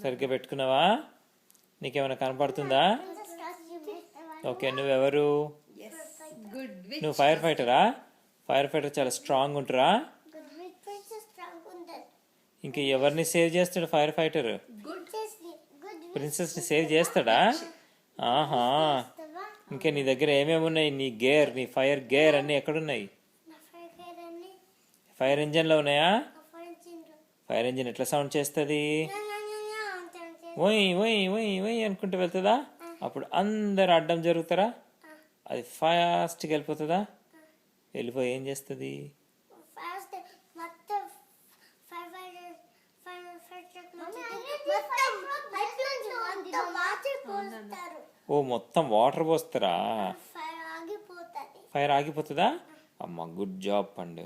సరిగ్గా పెట్టుకున్నావా? నీకేమైనా కనపడుతుందా? ఓకే, నువ్వెవరు? నువ్వు ఫైర్ ఫైటరా? ఫైర్ ఫైటర్ చాలా స్ట్రాంగ్ ఉంటారా? ఇంకా ఎవరిని సేవ్ చేస్తాడు ఫైర్ ఫైటర్? ప్రిన్సెస్ ని సేవ్ చేస్తాడా? ఆహా, ఇంకా నీ దగ్గర ఏమేమి ఉన్నాయి? నీ ఫైర్ గేర్ అన్ని ఎక్కడున్నాయి? ఫైర్ ఇంజిన్ లో ఉన్నాయా? ఫైర్ ఇంజిన్ ఎట్లా సౌండ్ చేస్తుంది? ఓయ్ ఓయ్ ఓయ్ ఓయ్ అనుకుంటూ వెళ్తుందా? అప్పుడు అందరు అడ్డం జరుగుతారా? అది ఫాస్ట్గా వెళ్ళిపోతుందా? వెళ్ళిపోయి ఏం చేస్తుంది? ఓ, మొత్తం వాటర్ పోస్తారా? ఫైర్ ఆగిపోతుందా? అమ్మ, గుడ్ జాబ్ పండు.